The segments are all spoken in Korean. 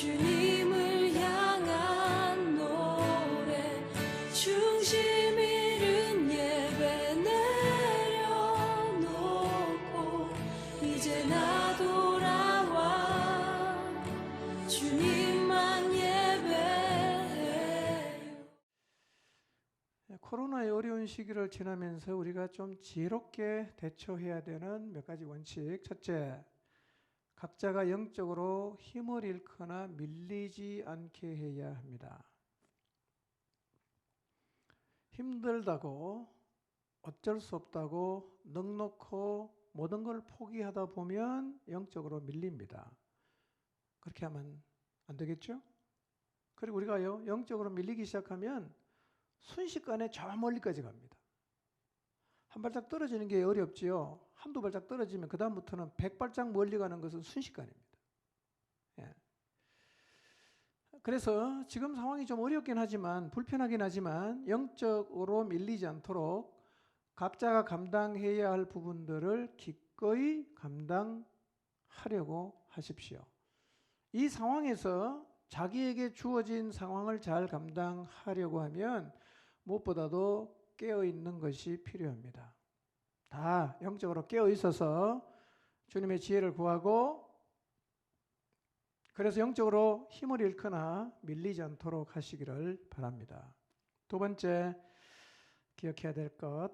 주님을 향한 노래 중심 잃은 예배 내려놓고 이제 나 돌아와 주님만 예배해요. 코로나의 어려운 시기를 지나면서 우리가 좀 지혜롭게 대처해야 되는 몇 가지 원칙. 첫째, 각자가 영적으로 힘을 잃거나 밀리지 않게 해야 합니다. 힘들다고 어쩔 수 없다고 넉넉고 모든 걸 포기하다 보면 영적으로 밀립니다. 그렇게 하면 안 되겠죠? 그리고 우리가요, 영적으로 밀리기 시작하면 순식간에 저 멀리까지 갑니다. 한 발짝 떨어지는 게 어렵지요. 한두 발짝 떨어지면 그 다음부터는 100발짝 멀리 가는 것은 순식간입니다. 예. 그래서 지금 상황이 좀 어렵긴 하지만, 불편하긴 하지만 영적으로 밀리지 않도록 각자가 감당해야 할 부분들을 기꺼이 감당하려고 하십시오. 이 상황에서 자기에게 주어진 상황을 잘 감당하려고 하면 무엇보다도 깨어있는 것이 필요합니다. 다 영적으로 깨어있어서 주님의 지혜를 구하고, 그래서 영적으로 힘을 잃거나 밀리지 않도록 하시기를 바랍니다. 두 번째, 기억해야 될 것,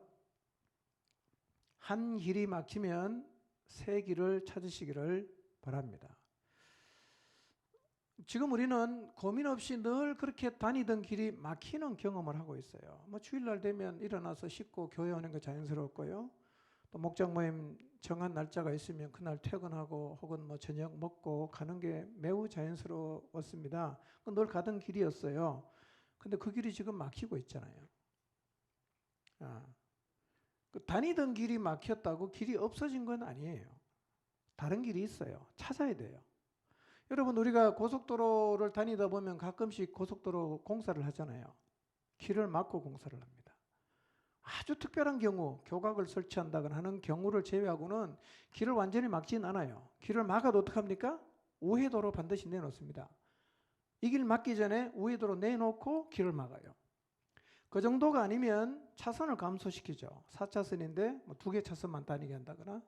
한 길이 막히면 새 길을 찾으시기를 바랍니다. 지금 우리는 고민 없이 늘 그렇게 다니던 길이 막히는 경험을 하고 있어요. 주일날 되면 일어나서 씻고 교회 오는 게 자연스럽고요. 또 목장 모임 정한 날짜가 있으면 그날 퇴근하고 혹은 저녁 먹고 가는 게 매우 자연스러웠습니다. 늘 가던 길이었어요. 근데 그 길이 지금 막히고 있잖아요. 다니던 길이 막혔다고 길이 없어진 건 아니에요. 다른 길이 있어요. 찾아야 돼요. 여러분, 우리가 고속도로를 다니다 보면 가끔씩 고속도로 공사를 하잖아요. 길을 막고 공사를 합니다. 아주 특별한 경우, 교각을 설치한다거나 하는 경우를 제외하고는 길을 완전히 막지는 않아요. 길을 막아도 어떡합니까? 우회도로 반드시 내놓습니다. 이 길 막기 전에 우회도로 내놓고 길을 막아요. 그 정도가 아니면 차선을 감소시키죠. 4차선인데 2개 차선만 다니게 한다거나,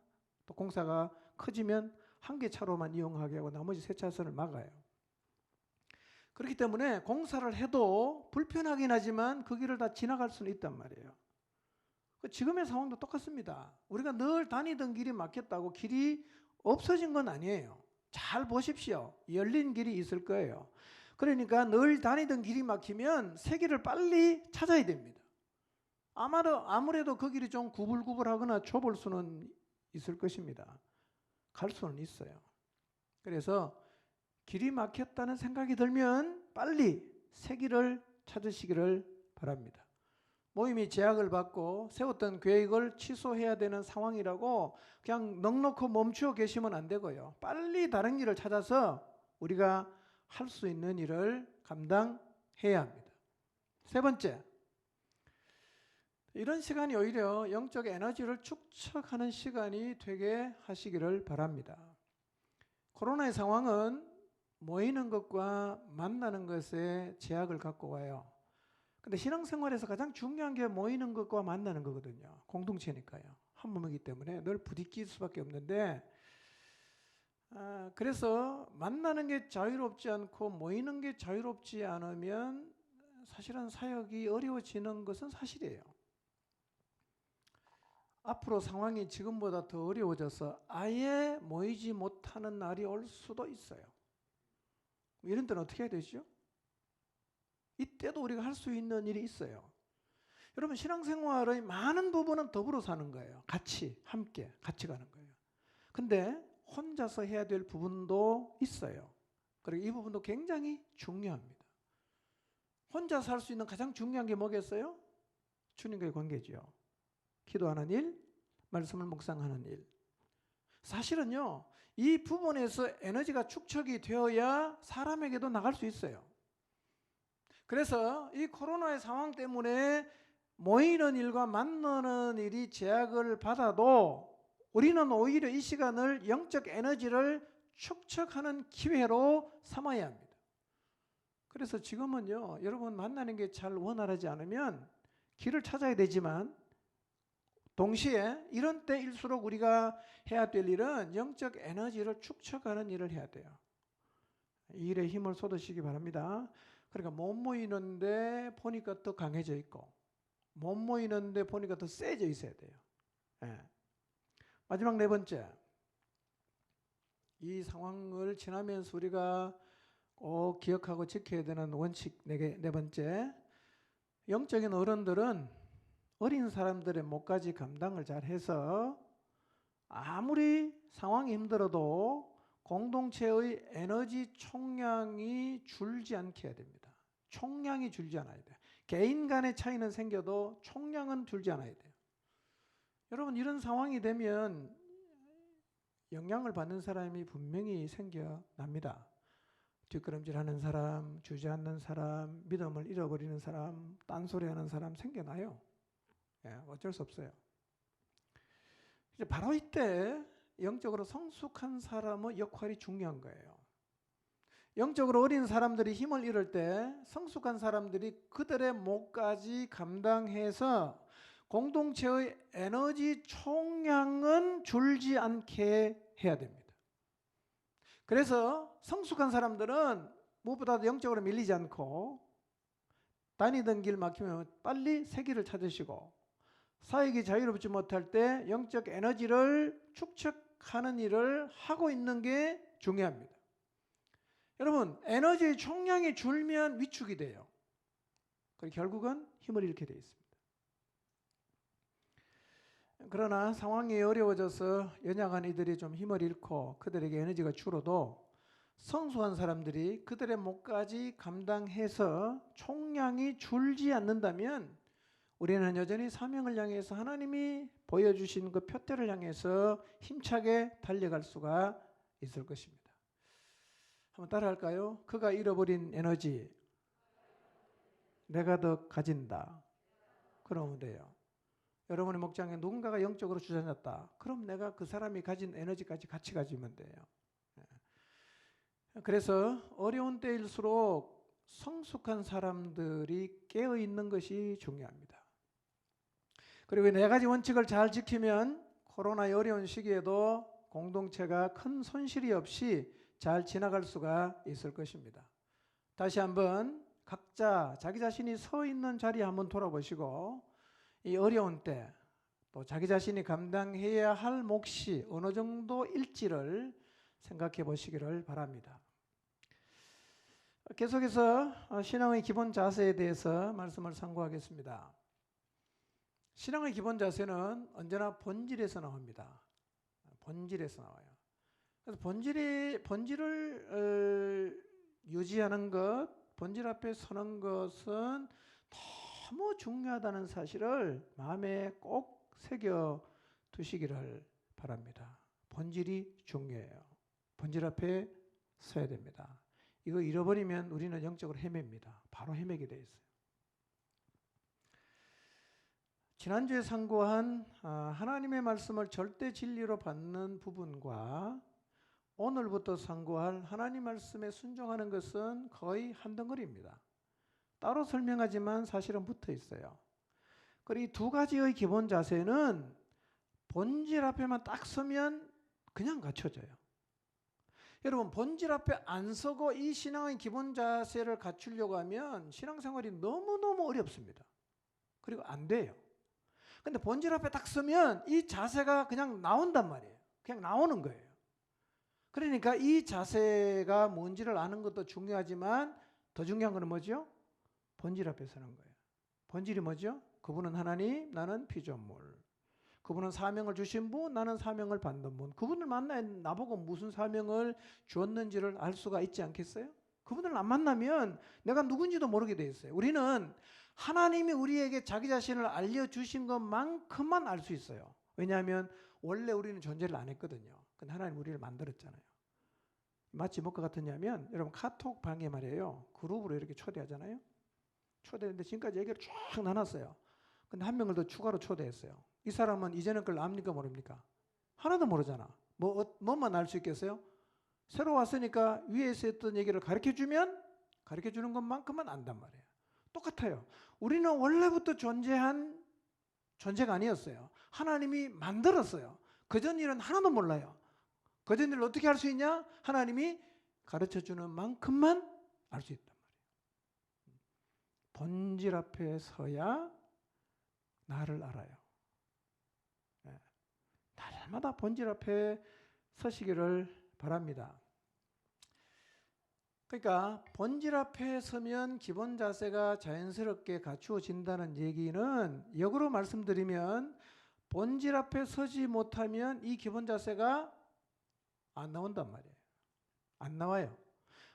또 공사가 커지면 1개 차로만 이용하게 하고 나머지 3차선을 막아요. 그렇기 때문에 공사를 해도 불편하긴 하지만 그 길을 다 지나갈 수는 있단 말이에요. 지금의 상황도 똑같습니다. 우리가 늘 다니던 길이 막혔다고 길이 없어진 건 아니에요. 잘 보십시오. 열린 길이 있을 거예요. 그러니까 늘 다니던 길이 막히면 새 길을 빨리 찾아야 됩니다. 아무래도 그 길이 좀 구불구불하거나 좁을 수는 있을 것입니다. 갈 수는 있어요. 그래서 길이 막혔다는 생각이 들면 빨리 새 길을 찾으시기를 바랍니다. 모임이 제약을 받고 세웠던 계획을 취소해야 되는 상황이라고 그냥 넉넉히 멈추어 계시면 안 되고요. 빨리 다른 길을 찾아서 우리가 할 수 있는 일을 감당해야 합니다. 세 번째, 이런 시간이 오히려 영적 에너지를 축적하는 시간이 되게 하시기를 바랍니다. 코로나의 상황은 모이는 것과 만나는 것에 제약을 갖고 와요. 근데 신앙생활에서 가장 중요한 게 모이는 것과 만나는 거거든요. 공동체니까요. 한 몸이기 때문에 늘 부딪힐 수밖에 없는데, 그래서 만나는 게 자유롭지 않고 모이는 게 자유롭지 않으면 사실은 사역이 어려워지는 것은 사실이에요. 앞으로 상황이 지금보다 더 어려워져서 아예 모이지 못하는 날이 올 수도 있어요. 이런 때는 어떻게 해야 되죠? 이때도 우리가 할 수 있는 일이 있어요. 여러분, 신앙생활의 많은 부분은 더불어 사는 거예요. 같이, 함께, 같이 가는 거예요. 근데 혼자서 해야 될 부분도 있어요. 그리고 이 부분도 굉장히 중요합니다. 혼자서 할 수 있는 가장 중요한 게 뭐겠어요? 주님과의 관계죠. 기도하는 일, 말씀을 묵상하는 일. 사실은요, 이 부분에서 에너지가 축적이 되어야 사람에게도 나갈 수 있어요. 그래서 이 코로나의 상황 때문에 모이는 일과 만나는 일이 제약을 받아도 우리는 오히려 이 시간을 영적 에너지를 축적하는 기회로 삼아야 합니다. 그래서 지금은요, 여러분 만나는 게 잘 원활하지 않으면 길을 찾아야 되지만 동시에 이런 때일수록 우리가 해야 될 일은 영적 에너지를 축적하는 일을 해야 돼요. 이 일에 힘을 쏟으시기 바랍니다. 그러니까 못 모이는데 보니까 더 강해져 있고 못 모이는데 보니까 더 세져 있어야 돼요. 예. 마지막 네 번째, 이 상황을 지나면서 우리가 꼭 기억하고 지켜야 되는 원칙 네 번째, 영적인 어른들은 어린 사람들의 몫까지 감당을 잘 해서 아무리 상황이 힘들어도 공동체의 에너지 총량이 줄지 않게 해야 됩니다. 총량이 줄지 않아야 돼요. 개인 간의 차이는 생겨도 총량은 줄지 않아야 돼요. 여러분, 이런 상황이 되면 영향을 받는 사람이 분명히 생겨납니다. 뒷걸음질하는 사람, 주저앉는 사람, 믿음을 잃어버리는 사람, 딴소리하는 사람 생겨나요. 예, 어쩔 수 없어요. 이제 바로 이때 영적으로 성숙한 사람의 역할이 중요한 거예요. 영적으로 어린 사람들이 힘을 잃을 때 성숙한 사람들이 그들의 몫까지 감당해서 공동체의 에너지 총량은 줄지 않게 해야 됩니다. 그래서 성숙한 사람들은 무엇보다도 영적으로 밀리지 않고 다니던 길 막히면 빨리 새 길을 찾으시고 사역이 자유롭지 못할 때 영적 에너지를 축적하는 일을 하고 있는 게 중요합니다. 여러분, 에너지의 총량이 줄면 위축이 돼요. 그리고 결국은 힘을 잃게 되어 있습니다. 그러나 상황이 어려워져서 연약한 이들이 좀 힘을 잃고 그들에게 에너지가 줄어도 성숙한 사람들이 그들의 몫까지 감당해서 총량이 줄지 않는다면 우리는 여전히 사명을 향해서 하나님이 보여주신 그 표대를 향해서 힘차게 달려갈 수가 있을 것입니다. 한번 따라할까요? 그가 잃어버린 에너지 내가 더 가진다. 그러면 돼요. 여러분의 목장에 누군가가 영적으로 주저앉았다. 그럼 내가 그 사람이 가진 에너지까지 같이 가지면 돼요. 그래서 어려운 때일수록 성숙한 사람들이 깨어있는 것이 중요합니다. 그리고 네 가지 원칙을 잘 지키면 코로나의 어려운 시기에도 공동체가 큰 손실이 없이 잘 지나갈 수가 있을 것입니다. 다시 한번 각자 자기 자신이 서 있는 자리에 한번 돌아보시고 이 어려운 때 또 자기 자신이 감당해야 할 몫이 어느 정도일지를 생각해 보시기를 바랍니다. 계속해서 신앙의 기본 자세에 대해서 말씀을 상고하겠습니다. 신앙의 기본 자세는 언제나 본질에서 나옵니다. 본질에서 나와요. 그래서 본질을 유지하는 것, 본질 앞에 서는 것은 너무 중요하다는 사실을 마음에 꼭 새겨 두시기를 바랍니다. 본질이 중요해요. 본질 앞에 서야 됩니다. 이거 잃어버리면 우리는 영적으로 헤맵니다. 바로 헤매게 돼 있어요. 지난주에 상고한 하나님의 말씀을 절대 진리로 받는 부분과 오늘부터 상고할 하나님 말씀에 순종하는 것은 거의 한 덩어리입니다. 따로 설명하지만 사실은 붙어 있어요. 그리고 이 두 가지의 기본 자세는 본질 앞에만 딱 서면 그냥 갖춰져요. 여러분, 본질 앞에 안 서고 이 신앙의 기본 자세를 갖추려고 하면 신앙생활이 너무너무 어렵습니다. 그리고 안 돼요. 근데 본질 앞에 딱 서면 이 자세가 그냥 나온단 말이에요. 그냥 나오는 거예요. 그러니까 이 자세가 뭔지를 아는 것도 중요하지만 더 중요한 건 뭐죠? 본질 앞에 서는 거예요. 본질이 뭐죠? 그분은 하나님, 나는 피조물. 그분은 사명을 주신 분, 나는 사명을 받는 분. 그분을 만나야 나보고 무슨 사명을 주었는지를 알 수가 있지 않겠어요? 그분을 안 만나면 내가 누군지도 모르게 돼 있어요. 우리는 하나님이 우리에게 자기 자신을 알려주신 것만큼만 알 수 있어요. 왜냐하면 원래 우리는 존재를 안 했거든요. 근데 하나님 우리를 만들었잖아요. 마치 뭐가 같으냐면 여러분 카톡 방에 말이에요. 그룹으로 이렇게 초대하잖아요. 초대했는데 지금까지 얘기를 쫙 나눴어요. 근데 한 명을 더 추가로 초대했어요. 이 사람은 이전에 걸 압니까 모릅니까? 하나도 모르잖아. 뭐만 알 수 있겠어요? 새로 왔으니까 위에서 했던 얘기를 가르쳐주면 가르쳐 주는 것만큼은 안단 말이에요. 똑같아요. 우리는 원래부터 존재한 존재가 아니었어요. 하나님이 만들었어요. 그전 일은 하나도 몰라요. 그전 일을 어떻게 할 수 있냐? 하나님이 가르쳐 주는 만큼만 알 수 있단 말이에요. 본질 앞에 서야 나를 알아요. 날마다 본질 앞에 서시기를 바랍니다. 그러니까 본질 앞에 서면 기본 자세가 자연스럽게 갖추어진다는 얘기는 역으로 말씀드리면 본질 앞에 서지 못하면 이 기본 자세가 안 나온단 말이에요. 안 나와요.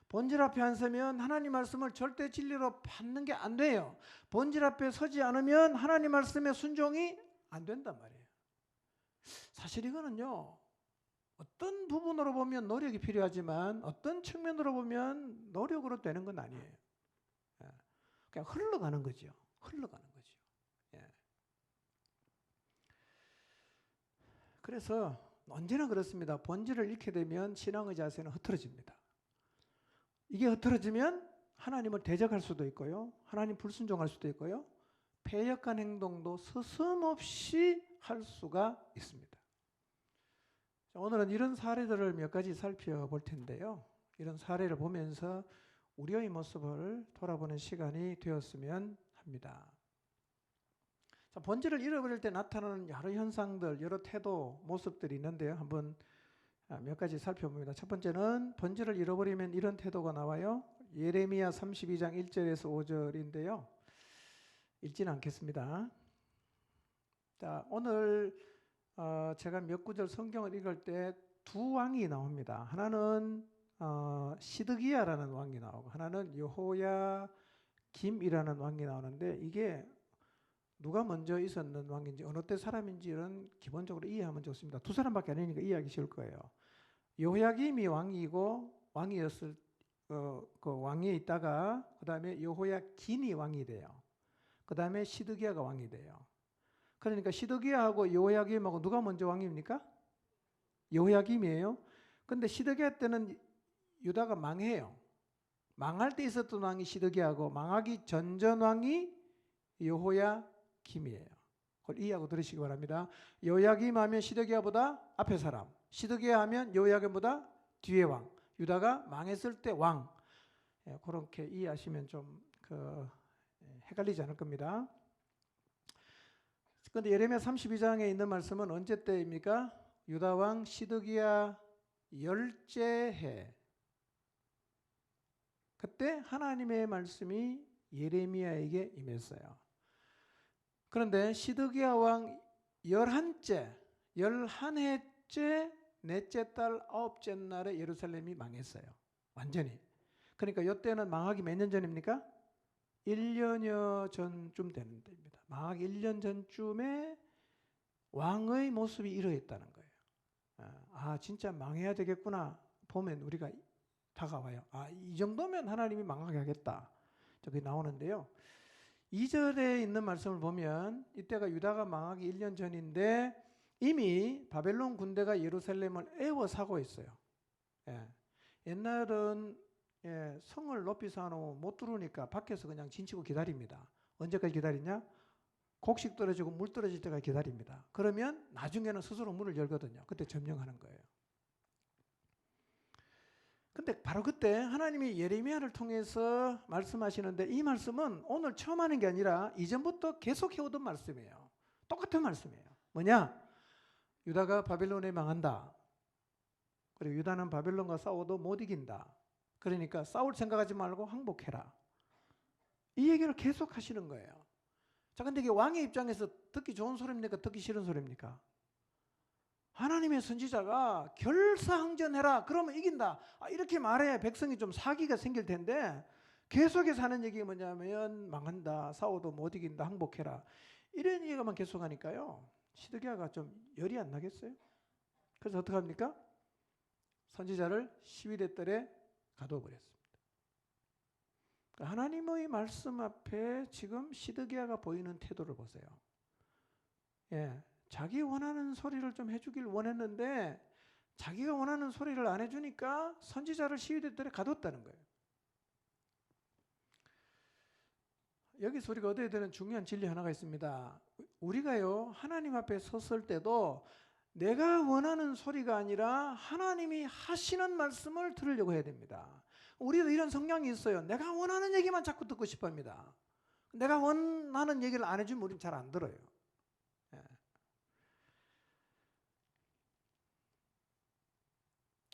본질 앞에 안 서면 하나님 말씀을 절대 진리로 받는 게 안 돼요. 본질 앞에 서지 않으면 하나님 말씀의 순종이 안 된단 말이에요. 사실 이거는요, 어떤 부분으로 보면 노력이 필요하지만 어떤 측면으로 보면 노력으로 되는 건 아니에요. 그냥 흘러가는 거죠. 흘러가는 거죠. 그래서 언제나 그렇습니다. 본질을 잃게 되면 신앙의 자세는 흐트러집니다. 이게 흐트러지면 하나님을 대적할 수도 있고요. 하나님 불순종할 수도 있고요. 패역한 행동도 서슴없이 할 수가 있습니다. 오늘은 이런 사례들을 몇 가지 살펴볼 텐데요. 이런 사례를 보면서 우리의 모습을 돌아보는 시간이 되었으면 합니다. 자, 본질을 잃어버릴 때 나타나는 여러 현상들, 여러 태도, 모습들이 있는데요. 한번 몇 가지 살펴봅니다. 첫 번째는 본질을 잃어버리면 이런 태도가 나와요. 예레미야 32장 1절에서 5절인데요. 읽지는 않겠습니다. 자, 오늘 제가 몇 구절 성경을 읽을 때 두 왕이 나옵니다. 하나는 시드기야라는 왕이 나오고 하나는 여호야김이라는 왕이 나오는데 이게 누가 먼저 있었는 왕인지 어느 때 사람인지는 기본적으로 이해하면 좋습니다. 두 사람밖에 아니니까 이해하기 쉬울 거예요. 여호야김이 왕이었을 그 왕에 있다가 그 다음에 여호야긴이 왕이 돼요. 그 다음에 시드기야가 왕이 돼요. 그러니까 시드기야하고 여호야김하고 누가 먼저 왕입니까? 여호야김이에요. 근데 시드기야 때는 유다가 망해요. 망할 때 있었던 왕이 시드기야고 망하기 전전 왕이 여호야김이에요. 그걸 이해하고 들으시기 바랍니다. 여호야김 하면 시드기야보다 앞에 사람, 시드기야 하면 여호야김보다 뒤에 왕, 유다가 망했을 때 왕. 그렇게 이해하시면 좀 헷갈리지 않을 겁니다. 그런데 예레미야 32장에 있는 말씀은 언제 때입니까? 유다 왕 시드기야 열째 해. 그때 하나님의 말씀이 예레미야에게 임했어요. 그런데 시드기야 왕 11해째 넷째 달 9째 날에 예루살렘이 망했어요. 완전히. 그러니까 이때는 망하기 몇 년 전입니까? 1년여 전쯤 되는 때입니다. 망하기 1년 전쯤에 왕의 모습이 이러했다는 거예요. 진짜 망해야 되겠구나 보면 우리가 다가와요. 이 정도면 하나님이 망하게 하겠다. 저기 나오는데요. 2절에 있는 말씀을 보면 이때가 유다가 망하기 1년 전인데 이미 바벨론 군대가 예루살렘을 에워싸고 있어요. 옛날은 성을 높이 쌓아놓으면 못 들어오니까 밖에서 그냥 진치고 기다립니다. 언제까지 기다리냐? 곡식 떨어지고 물 떨어질 때까지 기다립니다. 그러면 나중에는 스스로 문을 열거든요. 그때 점령하는 거예요. 근데 바로 그때 하나님이 예레미야를 통해서 말씀하시는데 이 말씀은 오늘 처음 하는 게 아니라 이전부터 계속 해오던 말씀이에요. 똑같은 말씀이에요. 뭐냐? 유다가 바벨론에 망한다. 그리고 유다는 바벨론과 싸워도 못 이긴다. 그러니까 싸울 생각하지 말고 항복해라. 이 얘기를 계속 하시는 거예요. 자, 근데 이게 왕의 입장에서 듣기 좋은 소리입니까? 듣기 싫은 소리입니까? 하나님의 선지자가 결사항전해라. 그러면 이긴다. 이렇게 말해야 백성이 좀 사기가 생길 텐데 계속해서 하는 얘기가 뭐냐면 망한다. 싸워도 못 이긴다. 항복해라. 이런 얘기만 계속하니까요. 시드기야가 좀 열이 안 나겠어요? 그래서 어떻게 합니까? 선지자를 12대 뜰에 가둬버렸습니다. 하나님의 말씀 앞에 지금 시드기야가 보이는 태도를 보세요. 자기 원하는 소리를 좀 해주길 원했는데 자기가 원하는 소리를 안 해주니까 선지자를 시위대 뜰에 가뒀다는 거예요. 여기서 우리가 얻어야 되는 중요한 진리 하나가 있습니다. 우리가요, 하나님 앞에 섰을 때도 내가 원하는 소리가 아니라 하나님이 하시는 말씀을 들으려고 해야 됩니다. 우리도 이런 성향이 있어요. 내가 원하는 얘기만 자꾸 듣고 싶어 합니다. 내가 원하는 얘기를 안 해주면 우리는 잘 안 들어요. 예.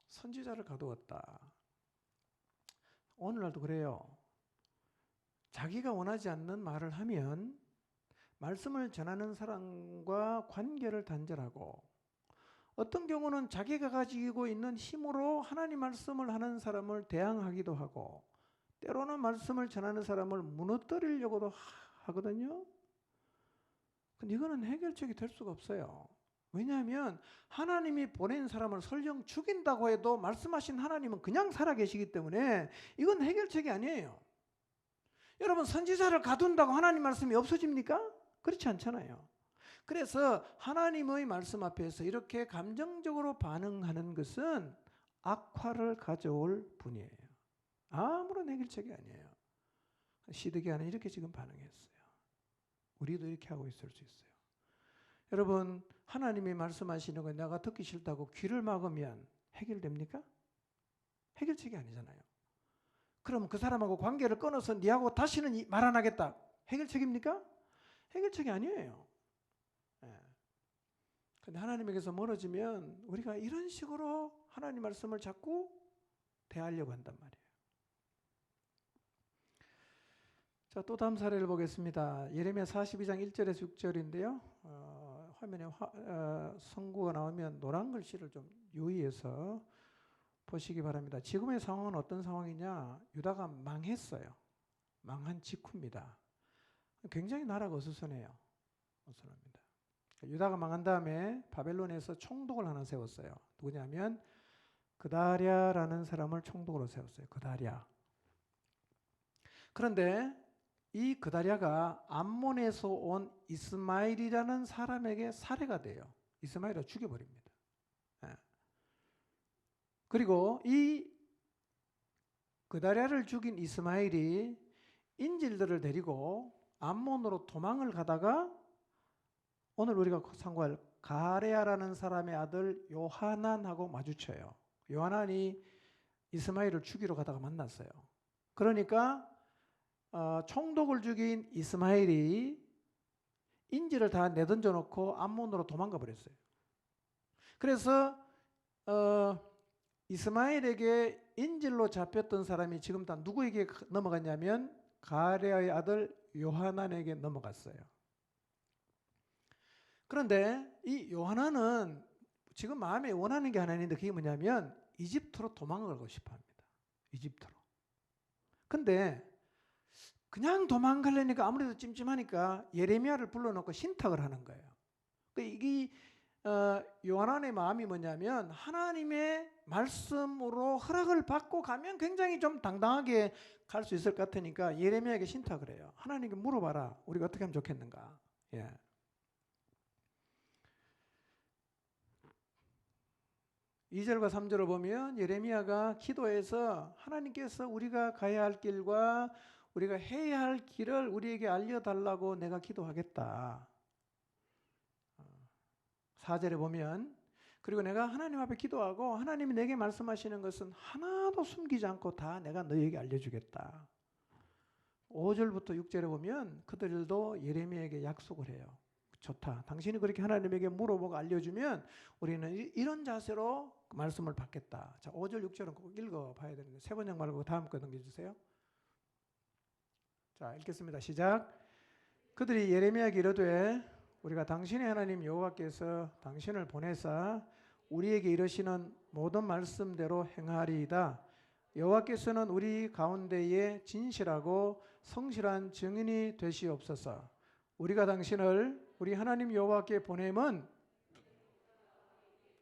선지자를 가두었다. 오늘날도 그래요. 자기가 원하지 않는 말을 하면 말씀을 전하는 사람과 관계를 단절하고, 어떤 경우는 자기가 가지고 있는 힘으로 하나님 말씀을 하는 사람을 대항하기도 하고, 때로는 말씀을 전하는 사람을 무너뜨리려고도 하거든요. 근데 이거는 해결책이 될 수가 없어요. 왜냐하면 하나님이 보낸 사람을 설령 죽인다고 해도 말씀하신 하나님은 그냥 살아계시기 때문에 이건 해결책이 아니에요. 여러분, 선지자를 가둔다고 하나님 말씀이 없어집니까? 그렇지 않잖아요. 그래서 하나님의 말씀 앞에서 이렇게 감정적으로 반응하는 것은 악화를 가져올 뿐이에요. 아무런 해결책이 아니에요. 시드기야는 이렇게 지금 반응했어요. 우리도 이렇게 하고 있을 수 있어요. 여러분, 하나님이 말씀하시는 거 내가 듣기 싫다고 귀를 막으면 해결됩니까? 해결책이 아니잖아요. 그럼 그 사람하고 관계를 끊어서 니하고 다시는 말 안 하겠다. 해결책입니까? 해결책이 아니에요. 근데 하나님에게서 멀어지면 우리가 이런 식으로 하나님 말씀을 자꾸 대하려고 한단 말이에요. 자, 또 다음 사례를 보겠습니다. 예레미야 42장 1절에서 6절인데요. 화면에 성구가 나오면 노란 글씨를 좀 유의해서 보시기 바랍니다. 지금의 상황은 어떤 상황이냐? 유다가 망했어요. 망한 직후입니다. 굉장히 나라가 어수선해요. 어수선합니다. 유다가 망한 다음에 바벨론에서 총독을 하나 세웠어요. 누구냐면 그다랴라는 사람을 총독으로 세웠어요. 그다랴. 그런데 이 그다랴가 암몬에서 온 이스마엘이라는 사람에게 살해가 돼요. 이스마엘을 죽여버립니다. 그리고 이 그다랴를 죽인 이스마엘이 인질들을 데리고 암몬으로 도망을 가다가 오늘 우리가 상고할 가레아라는 사람의 아들 요하난하고 마주쳐요. 요하난이 이스마엘을 죽이러 가다가 만났어요. 그러니까 총독을 죽인 이스마엘이 인질을 다 내던져 놓고 암몬으로 도망가 버렸어요. 그래서 이스마엘에게 인질로 잡혔던 사람이 지금 다 누구에게 넘어갔냐면 가레아의 아들 요하난에게 넘어갔어요. 그런데 이 요하난은 지금 마음에 원하는 게 하나 있는데 그게 뭐냐면 이집트로 도망가고 싶어 합니다. 이집트로. 근데 그냥 도망가려니까 아무래도 찜찜하니까 예레미야를 불러놓고 신탁을 하는 거예요. 이 요한의 마음이 뭐냐면 하나님의 말씀으로 허락을 받고 가면 굉장히 좀 당당하게 갈 수 있을 것 같으니까 예레미야에게 신탁을 해요. 하나님께 물어봐라. 우리가 어떻게 하면 좋겠는가. 예. (2절과 3절을) 보면 예레미야가 기도해서 하나님께서 우리가 가야 할 길과 우리가 해야 할 길을 우리에게 알려달라고 내가 기도하겠다. 4절에 보면 그리고 내가 하나님 앞에 기도하고 하나님이 내게 말씀하시는 것은 하나도 숨기지 않고 다 내가 너에게 알려주겠다. 5절부터 6절에 보면 그들도 예레미야에게 약속을 해요. 좋다. 당신이 그렇게 하나님에게 물어보고 알려주면 우리는 이런 자세로 말씀을 받겠다. 자, 5절, 6절은 꼭 읽어봐야 되는데 세 번역 말고 다음 거 넘겨주세요. 자, 읽겠습니다. 시작. 그들이 예레미야에게 이르되 우리가 당신의 하나님 여호와께서 당신을 보내사 우리에게 이르시는 모든 말씀대로 행하리이다. 여호와께서는 우리 가운데에 진실하고 성실한 증인이 되시옵소서. 우리가 당신을 우리 하나님 여호와께 보냄은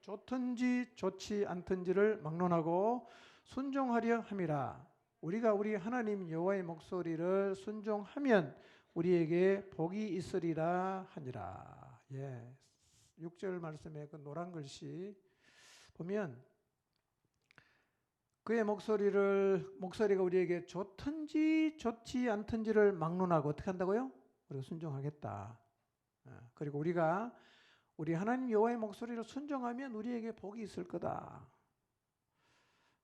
좋든지 좋지 않든지를 막론하고 순종하려 함이라. 우리가 우리 하나님 여호와의 목소리를 순종하면 우리에게 복이 있으리라 하니라. 예. 6절 말씀에 그 노란 글씨 보면 그의 목소리가 우리에게 좋든지 좋지 않든지를 막론하고 어떻게 한다고요? 우리가 순종하겠다. 그리고 우리가 우리 하나님 여호와의 목소리를 순종하면 우리에게 복이 있을 거다.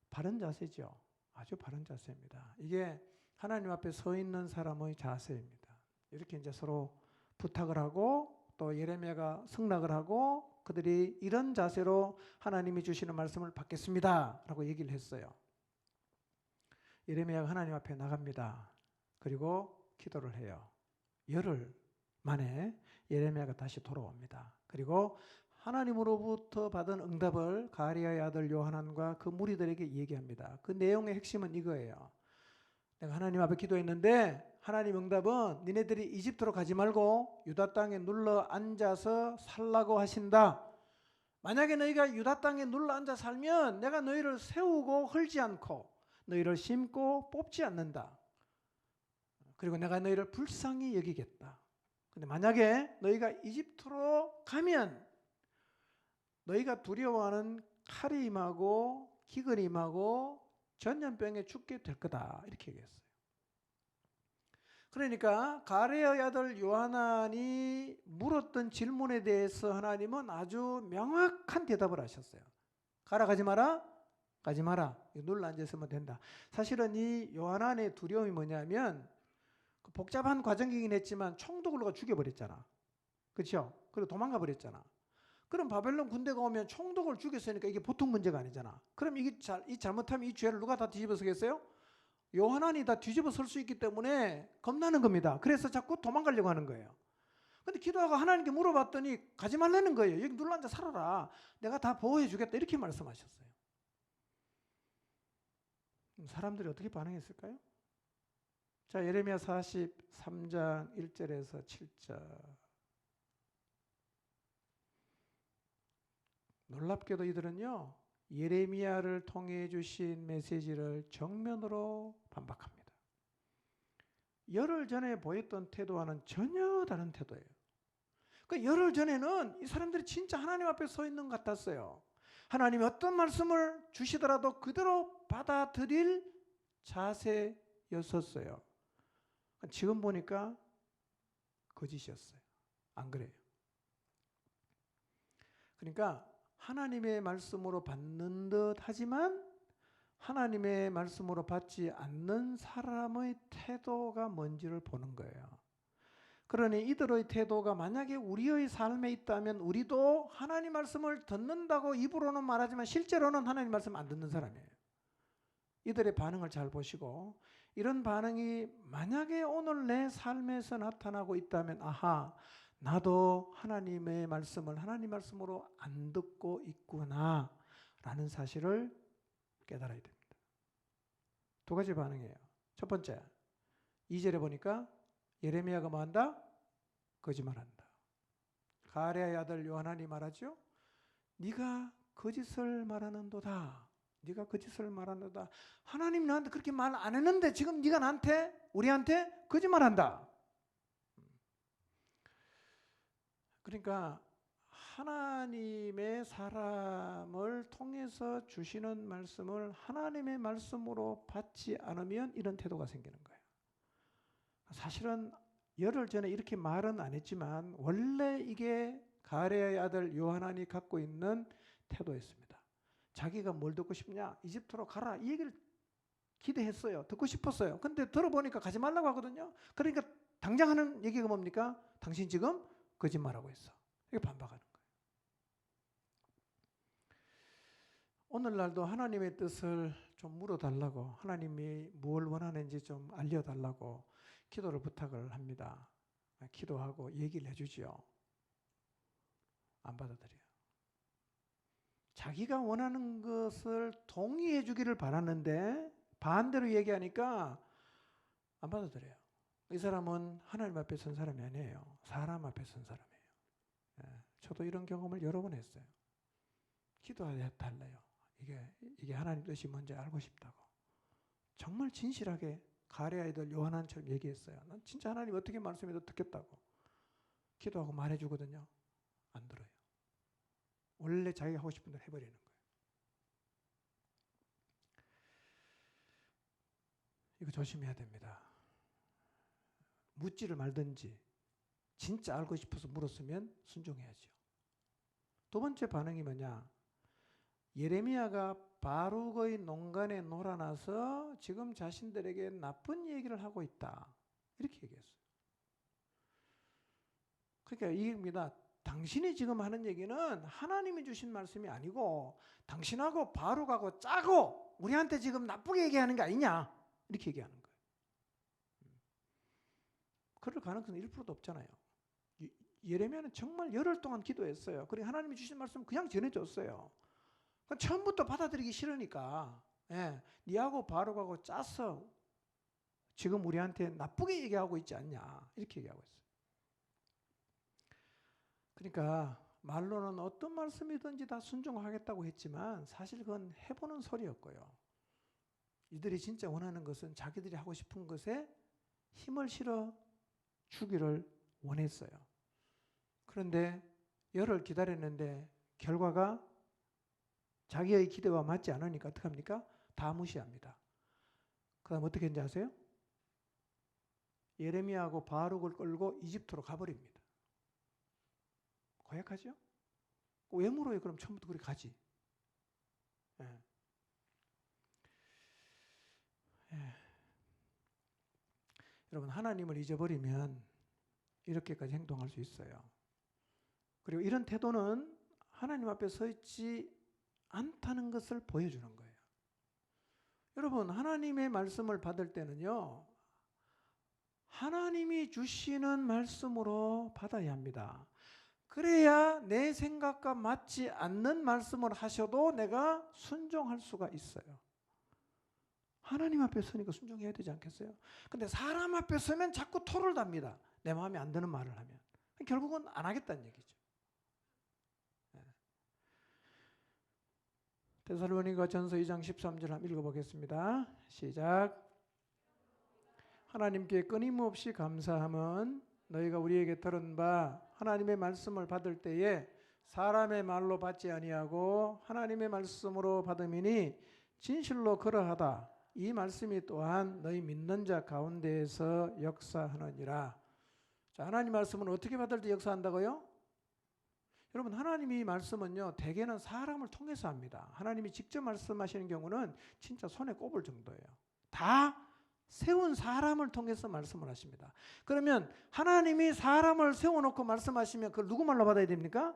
바른 자세죠. 아주 바른 자세입니다. 이게 하나님 앞에 서 있는 사람의 자세입니다. 이렇게 이제 서로 부탁을 하고 또 예레미야가 승낙을 하고 그들이 이런 자세로 하나님이 주시는 말씀을 받겠습니다 라고 얘기를 했어요. 예레미야가 하나님 앞에 나갑니다. 그리고 기도를 해요. 열흘 만에 예레미야가 다시 돌아옵니다. 그리고 하나님으로부터 받은 응답을 가랴의 아들 요하난과 그 무리들에게 얘기합니다. 그 내용의 핵심은 이거예요. 내가 하나님 앞에 기도했는데 하나님 응답은 니네들이 이집트로 가지 말고 유다 땅에 눌러 앉아서 살라고 하신다. 만약에 너희가 유다 땅에 눌러 앉아 살면 내가 너희를 세우고 헐지 않고 너희를 심고 뽑지 않는다. 그리고 내가 너희를 불쌍히 여기겠다. 근데 만약에 너희가 이집트로 가면 너희가 두려워하는 칼이 임하고 기근이 임하고 전염병에 죽게 될 거다. 이렇게 얘기했어요. 그러니까 가랴의 아들 요하난이 물었던 질문에 대해서 하나님은 아주 명확한 대답을 하셨어요. 가라 가지 마라? 가지 마라. 눌러 앉아있으면 된다. 사실은 이 요하난의 두려움이 뭐냐면 복잡한 과정이긴 했지만 총도 굴러가 죽여버렸잖아. 그렇죠? 그리고 도망가 버렸잖아. 그럼 바벨론 군대가 오면 총독을 죽였으니까 이게 보통 문제가 아니잖아. 그럼 이게 잘못하면 이 죄를 누가 다 뒤집어 쓰겠어요? 요하난이 다 뒤집어 쓸 수 있기 때문에 겁나는 겁니다. 그래서 자꾸 도망가려고 하는 거예요. 근데 기도하고 하나님께 물어봤더니 가지 말라는 거예요. 여기 눌러앉아 살아라. 내가 다 보호해 주겠다. 이렇게 말씀하셨어요. 사람들이 어떻게 반응했을까요? 자, 예레미야 43장 1절에서 7절. 놀랍게도 이들은요, 예레미야를 통해 주신 메시지를 정면으로 반박합니다. 열흘 전에 보였던 태도와는 전혀 다른 태도예요. 그 열흘 전에는 이 사람들이 진짜 하나님 앞에 서 있는 것 같았어요. 하나님이 어떤 말씀을 주시더라도 그대로 받아들일 자세였었어요. 지금 보니까 거짓이었어요. 안 그래요? 그러니까 하나님의 말씀으로 받는 듯 하지만 하나님의 말씀으로 받지 않는 사람의 태도가 뭔지를 보는 거예요. 그러니 이들의 태도가 만약에 우리의 삶에 있다면 우리도 하나님 말씀을 듣는다고 입으로는 말하지만 실제로는 하나님 말씀 안 듣는 사람이에요. 이들의 반응을 잘 보시고 이런 반응이 만약에 오늘 내 삶에서 나타나고 있다면 아하, 나도 하나님의 말씀을 하나님 말씀으로 안 듣고 있구나 라는 사실을 깨달아야 됩니다. 두 가지 반응이에요. 첫 번째, 2절에 보니까 예레미야가 뭐한다? 거짓말한다. 가랴의 아들 요하난이 말하죠. 네가 거짓을 말하는도다. 네가 거짓을 말하는도다. 하나님 나한테 그렇게 말 안 했는데 지금 네가 나한테 우리한테 거짓말한다. 그러니까 하나님의 사람을 통해서 주시는 말씀을 하나님의 말씀으로 받지 않으면 이런 태도가 생기는 거예요. 사실은 열흘 전에 이렇게 말은 안 했지만 원래 이게 가랴의 아들 요하난이 갖고 있는 태도였습니다. 자기가 뭘 듣고 싶냐? 이집트로 가라. 이 얘기를 기대했어요. 듣고 싶었어요. 근데 들어보니까 가지 말라고 하거든요. 그러니까 당장 하는 얘기가 뭡니까? 당신 지금 거짓말하고 있어. 이게 반박하는 거예요. 오늘날도 하나님의 뜻을 좀 물어달라고, 하나님이 무엇을 원하는지 좀 알려달라고 기도를 부탁을 합니다. 기도하고 얘기를 해주지요. 안 받아들여요. 자기가 원하는 것을 동의해 주기를 바라는데 반대로 얘기하니까 안 받아들여요. 이 사람은 하나님 앞에 선 사람이 아니에요. 사람 앞에 선 사람이에요. 저도 이런 경험을 여러 번 했어요. 기도해달래요. 이게 하나님 뜻이 뭔지 알고 싶다고. 정말 진실하게 가랴의 아들 요하난처럼 얘기했어요. 난 진짜 하나님 어떻게 말씀해도 듣겠다고. 기도하고 말해주거든요. 안 들어요. 원래 자기가 하고 싶은 대로 해버리는 거예요. 이거 조심해야 됩니다. 묻지를 말든지 진짜 알고 싶어서 물었으면 순종해야죠. 두 번째 반응이 뭐냐? 예레미야가 바룩의 농간에 놀아나서 지금 자신들에게 나쁜 얘기를 하고 있다. 이렇게 얘기했어요. 그러니까 이겁니다. 당신이 지금 하는 얘기는 하나님이 주신 말씀이 아니고 당신하고 바룩하고 짜고 우리한테 지금 나쁘게 얘기하는 게 아니냐. 이렇게 얘기하는 거예요. 그럴 가능성은 1%도 없잖아요. 예레미야는 정말 열흘 동안 기도했어요. 그리고 하나님이 주신 말씀 그냥 전해줬어요. 처음부터 받아들이기 싫으니까 니하고 바룩하고 짜서 지금 우리한테 나쁘게 얘기하고 있지 않냐 이렇게 얘기하고 있어요. 그러니까 말로는 어떤 말씀이든지 다 순종하겠다고 했지만 사실 그건 해보는 소리였고요. 이들이 진짜 원하는 것은 자기들이 하고 싶은 것에 힘을 실어 주기를 원했어요. 그런데 열흘 기다렸는데 결과가 자기의 기대와 맞지 않으니까 어떻게 합니까? 다 무시합니다. 그 다음 어떻게 했는지 아세요? 예레미야하고 바룩을 끌고 이집트로 가버립니다. 고약하죠? 왜 물어요? 그럼 처음부터 그렇게 가지. 여러분 하나님을 잊어버리면 이렇게까지 행동할 수 있어요. 그리고 이런 태도는 하나님 앞에 서 있지 않다는 것을 보여주는 거예요. 여러분 하나님의 말씀을 받을 때는요. 하나님이 주시는 말씀으로 받아야 합니다. 그래야 내 생각과 맞지 않는 말씀을 하셔도 내가 순종할 수가 있어요. 하나님 앞에 서니까 순종해야 되지 않겠어요? 근데 사람 앞에 서면 자꾸 토를 답니다. 내 마음에 안 드는 말을 하면. 결국은 안 하겠다는 얘기죠. 데살로니가 전서 2장 13절 한번 읽어보겠습니다. 시작. 하나님께 끊임없이 감사함은 너희가 우리에게 들은 바 하나님의 말씀을 받을 때에 사람의 말로 받지 아니하고 하나님의 말씀으로 받음이니 진실로 그러하다. 이 말씀이 또한 너희 믿는 자 가운데에서 역사하느니라. 자, 하나님 말씀은 어떻게 받을 때 역사한다고요? 여러분 하나님이 말씀은요 대개는 사람을 통해서 합니다. 하나님이 직접 말씀하시는 경우는 진짜 손에 꼽을 정도예요. 다 세운 사람을 통해서 말씀을 하십니다. 그러면 하나님이 사람을 세워놓고 말씀하시면 그걸 누구 말로 받아야 됩니까?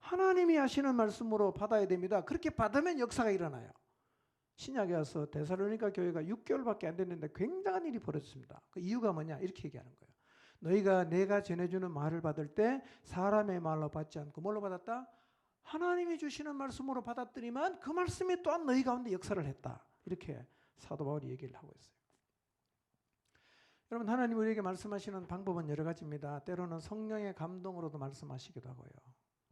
하나님이 하시는 말씀으로 받아야 됩니다. 그렇게 받으면 역사가 일어나요. 신약에 와서 데살로니가 교회가 6개월밖에 안 됐는데 굉장한 일이 벌어졌습니다. 그 이유가 뭐냐 이렇게 얘기하는 거예요. 너희가 내가 전해주는 말을 받을 때 사람의 말로 받지 않고 뭘로 받았다? 하나님이 주시는 말씀으로 받았더니만 그 말씀이 또한 너희 가운데 역사를 했다. 이렇게 사도 바울이 얘기를 하고 있어요. 여러분 하나님 우리에게 말씀하시는 방법은 여러 가지입니다. 때로는 성령의 감동으로도 말씀하시기도 하고요.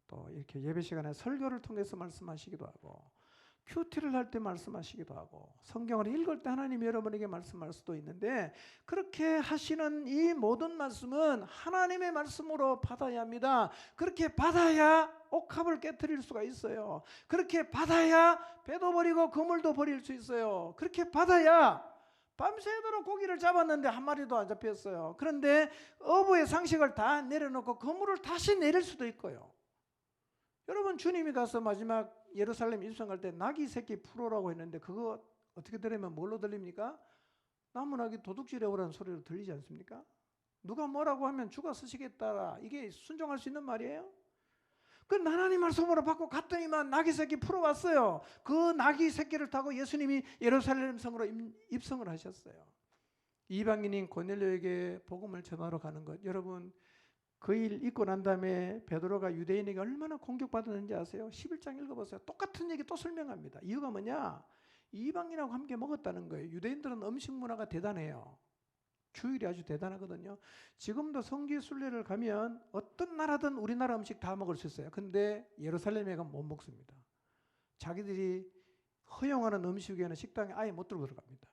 또 이렇게 예배 시간에 설교를 통해서 말씀하시기도 하고 큐티를 할 때 말씀하시기도 하고 성경을 읽을 때 하나님이 여러분에게 말씀할 수도 있는데 그렇게 하시는 이 모든 말씀은 하나님의 말씀으로 받아야 합니다. 그렇게 받아야 옥합을 깨트릴 수가 있어요. 그렇게 받아야 배도 버리고 그물도 버릴 수 있어요. 그렇게 받아야 밤새도록 고기를 잡았는데 한 마리도 안 잡혔어요. 그런데 어부의 상식을 다 내려놓고 그물을 다시 내릴 수도 있고요. 여러분 주님이 가서 마지막 예루살렘 입성할 때 나귀 새끼 풀어라고 했는데 그거 어떻게 들으면 뭘로 들립니까? 나무나귀 도둑질해 오라는 소리로 들리지 않습니까? 누가 뭐라고 하면 죽어 쓰시겠다. 이게 순종할 수 있는 말이에요? 그 하나님 말씀으로 받고 갔더니만 나귀 새끼 풀어왔어요. 그 나귀 새끼를 타고 예수님이 예루살렘 성으로 입성을 하셨어요. 이방인인 고넬료에게 복음을 전하러 가는 것. 여러분 그 일 있고 난 다음에 베드로가 유대인에게 얼마나 공격받았는지 아세요? 11장 읽어보세요. 똑같은 얘기 또 설명합니다. 이유가 뭐냐? 이방인하고 함께 먹었다는 거예요. 유대인들은 음식 문화가 대단해요. 주일이 아주 대단하거든요. 지금도 성지 순례를 가면 어떤 나라든 우리나라 음식 다 먹을 수 있어요. 근데 예루살렘에 가면 못 먹습니다. 자기들이 허용하는 음식에는 식당에 아예 못 들어갑니다.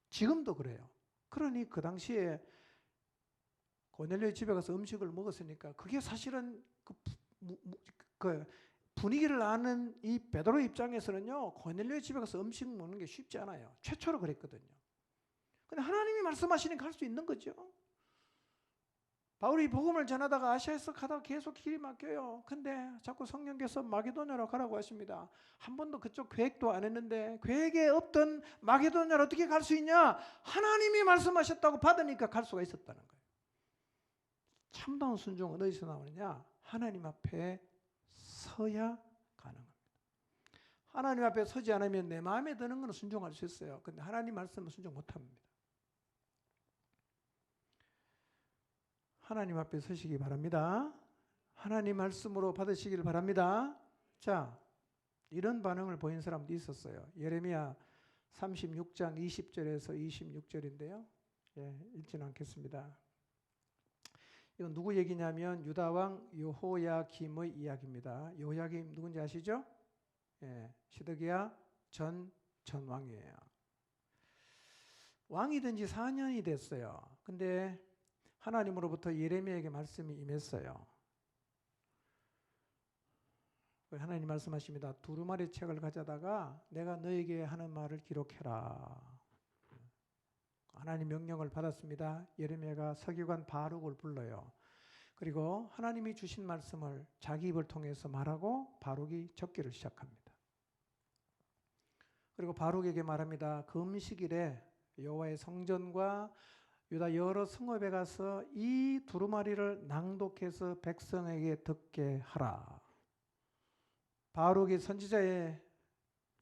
지금도 그래요. 그러니 그 당시에 고넬료의 집에 가서 음식을 먹었으니까 그게 사실은 그 분위기를 아는 이 베드로 입장에서는요 고넬료의 집에 가서 음식 먹는 게 쉽지 않아요. 최초로 그랬거든요. 근데 하나님이 말씀하시니까 할 수 있는 거죠. 바울이 복음을 전하다가 아시아에서 가다가 계속 길이 막혀요. 근데 자꾸 성령께서 마게도냐로 가라고 하십니다. 한 번도 그쪽 계획도 안 했는데 계획에 없던 마게도냐로 어떻게 갈 수 있냐? 하나님이 말씀하셨다고 받으니까 갈 수가 있었다는 거예요. 참다운 순종은 어디서 나오느냐? 하나님 앞에 서야 가능합니다. 하나님 앞에 서지 않으면 내 마음에 드는 건 순종할 수 있어요. 근데 하나님 말씀은 순종 못합니다. 하나님 앞에 서시기 바랍니다. 하나님 말씀으로 받으시길 바랍니다. 자, 이런 반응을 보인 사람도 있었어요. 예레미야 36장 20절에서 26절인데요. 읽지는 않겠습니다. 이건 누구 얘기냐면 유다왕 여호야김의 이야기입니다. 여호야김 누군지 아시죠? 시드기야 전 왕이에요. 왕이 된 지 4년이 됐어요. 근데 하나님으로부터 예레미야에게 말씀이 임했어요. 하나님 말씀하십니다. 두루마리 책을 가져다가 내가 너에게 하는 말을 기록해라. 하나님 명령을 받았습니다. 예레미야가 서기관 바룩을 불러요. 그리고 하나님이 주신 말씀을 자기 입을 통해서 말하고 바룩이 적기를 시작합니다. 그리고 바룩에게 말합니다. 금식일에 여호와의 성전과 유다 여러 성읍에 가서 이 두루마리를 낭독해서 백성에게 듣게 하라. 바룩이 선지자의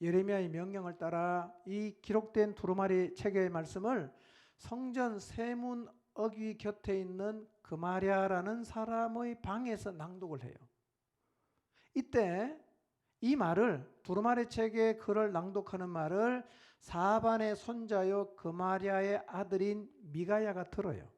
예레미야의 명령을 따라 이 기록된 두루마리 책의 말씀을 성전 세문 어귀 곁에 있는 그마랴라는 사람의 방에서 낭독을 해요. 이때 이 말을 두루마리 책의 글을 낭독하는 말을 사반의 손자요 그마랴의 아들인 미가야가 들어요.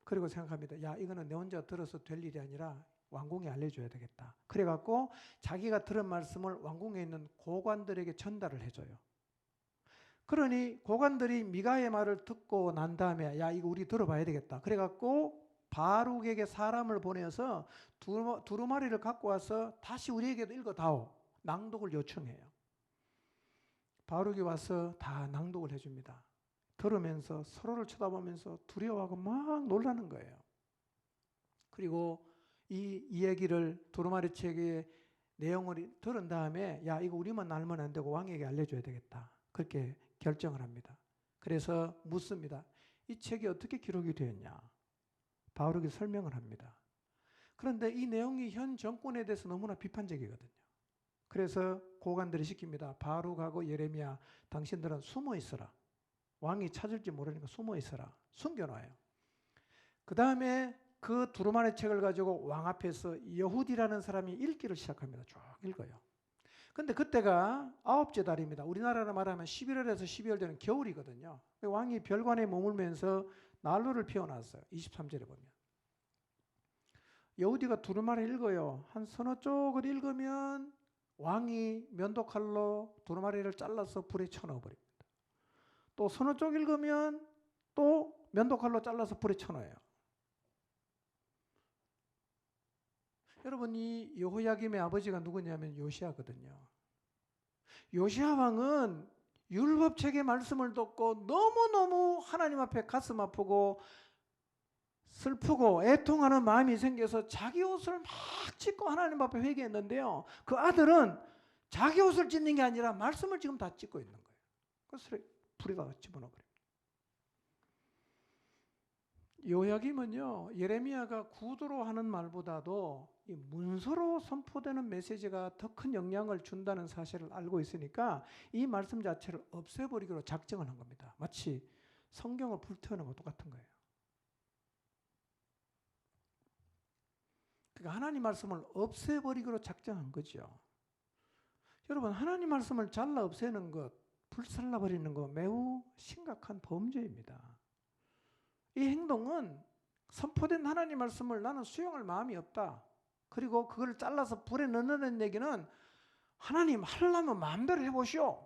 그리고 생각합니다. 야, 이거는 내 혼자 들어서 될 일이 아니라 왕궁에 알려줘야 되겠다. 그래갖고 자기가 들은 말씀을 왕궁에 있는 고관들에게 전달을 해줘요. 그러니 고관들이 미가의 말을 듣고 난 다음에 야, 이거 우리 들어봐야 되겠다. 그래갖고 바룩에게 사람을 보내서 두루마리를 갖고 와서 다시 우리에게도 읽어다오. 낭독을 요청해요. 바룩이 와서 다 낭독을 해줍니다. 들으면서 서로를 쳐다보면서 두려워하고 막 놀라는 거예요. 그리고 이 이야기를 두루마리 책의 내용을 들은 다음에 야, 이거 우리만 알면 안 되고 왕에게 알려줘야 되겠다. 그렇게 결정을 합니다. 그래서 묻습니다. 이 책이 어떻게 기록이 되었냐? 바룩이 설명을 합니다. 그런데 이 내용이 현 정권에 대해서 너무나 비판적이거든요. 그래서 고관들이 시킵니다. 바룩하고 예레미야, 당신들은 숨어 있어라. 왕이 찾을지 모르니까 숨어 있어라. 숨겨놔요. 그 다음에 그 두루마리 책을 가지고 왕 앞에서 여훗이라는 사람이 읽기를 시작합니다. 쭉 읽어요. 근데 그때가 아홉째 달입니다. 우리나라로 말하면 11월에서 12월 되는 겨울이거든요. 왕이 별관에 머물면서 난로를 피워놨어요. 23절에 보면. 여훗이가 두루마리 읽어요. 한 서너 쪽을 읽으면 왕이 면도칼로 두루마리를 잘라서 불에 쳐넣어버립니다. 또 서너 쪽 읽으면 또 면도칼로 잘라서 불에 쳐넣어요. 여러분, 이 여호야김의 아버지가 누구냐면 요시야거든요. 요시야 왕은 율법책의 말씀을 듣고 너무너무 하나님 앞에 가슴 아프고 슬프고 애통하는 마음이 생겨서 자기 옷을 막 찢고 하나님 앞에 회개했는데요. 그 아들은 자기 옷을 찢는 게 아니라 말씀을 지금 다 찢고 있는 거예요. 그래서 불에다가 집어넣어버립니다. 요야김은요, 예레미야가 구두로 하는 말보다도 이 문서로 선포되는 메시지가 더 큰 영향을 준다는 사실을 알고 있으니까 이 말씀 자체를 없애버리기로 작정을 한 겁니다. 마치 성경을 불태우는 것 똑같은 거예요. 그러니까 하나님 말씀을 없애버리기로 작정한 거죠. 여러분, 하나님 말씀을 잘라 없애는 것, 불살라버리는 것 매우 심각한 범죄입니다. 이 행동은 선포된 하나님 말씀을 나는 수용할 마음이 없다. 그리고 그걸 잘라서 불에 넣는 얘기는 하나님 하려면 마음대로 해보시오.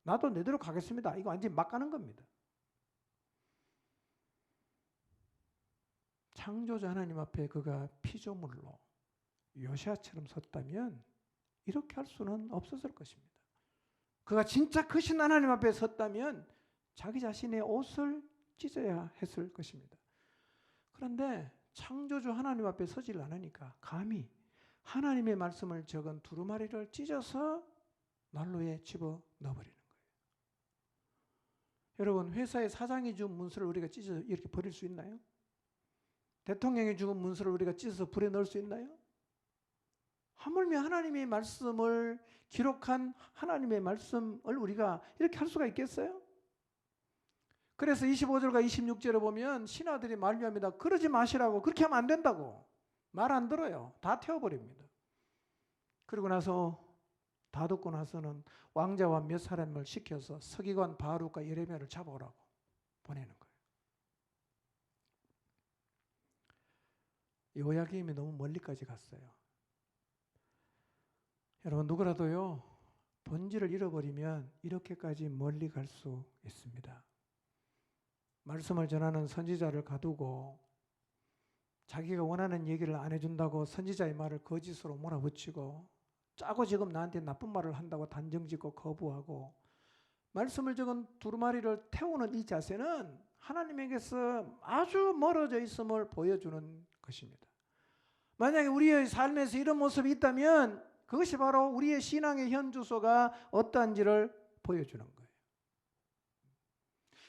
나도 내대로 가겠습니다. 이거 완전히 막 가는 겁니다. 창조자 하나님 앞에 그가 피조물로 요시야처럼 섰다면 이렇게 할 수는 없었을 것입니다. 그가 진짜 크신 하나님 앞에 섰다면 자기 자신의 옷을 찢어야 했을 것입니다. 그런데 창조주 하나님 앞에 서질 않으니까 감히 하나님의 말씀을 적은 두루마리를 찢어서 난로에 집어 넣어버리는 거예요. 여러분, 회사의 사장이 준 문서를 우리가 찢어서 이렇게 버릴 수 있나요? 대통령이 준 문서를 우리가 찢어서 불에 넣을 수 있나요? 하물며 하나님의 말씀을 기록한 하나님의 말씀을 우리가 이렇게 할 수가 있겠어요? 그래서 25절과 26절에 보면 신하들이 만류합니다. 그러지 마시라고, 그렇게 하면 안 된다고. 말 안 들어요. 다 태워버립니다. 그리고 나서 다 듣고 나서는 왕자와 몇 사람을 시켜서 서기관 바룩과 예레미야를 잡아오라고 보내는 거예요. 요야김이 너무 멀리까지 갔어요. 여러분, 누구라도요, 본질을 잃어버리면 이렇게까지 멀리 갈 수 있습니다. 말씀을 전하는 선지자를 가두고 자기가 원하는 얘기를 안 해준다고 선지자의 말을 거짓으로 몰아붙이고 짜고 지금 나한테 나쁜 말을 한다고 단정짓고 거부하고 말씀을 적은 두루마리를 태우는 이 자세는 하나님에게서 아주 멀어져 있음을 보여주는 것입니다. 만약에 우리의 삶에서 이런 모습이 있다면 그것이 바로 우리의 신앙의 현주소가 어떠한지를 보여주는 거예요.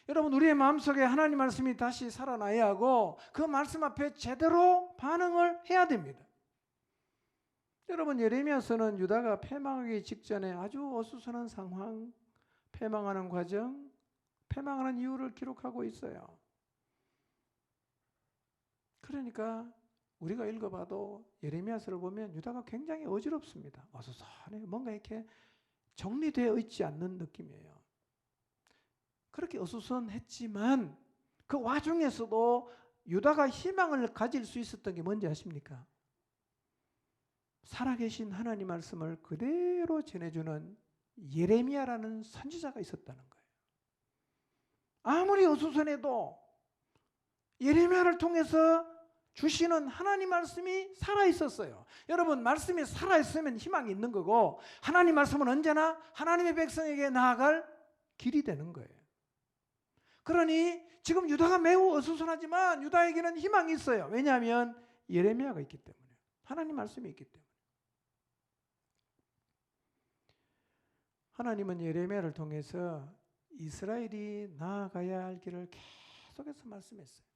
여러분, 우리의 마음속에 하나님 말씀이 다시 살아나야 하고 그 말씀 앞에 제대로 반응을 해야 됩니다. 여러분, 예레미야서는 유다가 패망하기 직전에 아주 어수선한 상황, 패망하는 과정, 패망하는 이유를 기록하고 있어요. 그러니까 우리가 읽어봐도 예레미야서를 보면 유다가 굉장히 어지럽습니다. 어수선해, 뭔가 이렇게 정리되어 있지 않는 느낌이에요. 그렇게 어수선했지만 그 와중에서도 유다가 희망을 가질 수 있었던 게 뭔지 아십니까? 살아계신 하나님 말씀을 그대로 전해주는 예레미야라는 선지자가 있었다는 거예요. 아무리 어수선해도 예레미야를 통해서 주시는 하나님 말씀이 살아있었어요. 여러분, 말씀이 살아있으면 희망이 있는 거고 하나님 말씀은 언제나 하나님의 백성에게 나아갈 길이 되는 거예요. 그러니 지금 유다가 매우 어수선하지만 유다에게는 희망이 있어요. 왜냐하면 예레미야가 있기 때문에, 하나님 말씀이 있기 때문에. 하나님은 예레미야를 통해서 이스라엘이 나아가야 할 길을 계속해서 말씀했어요.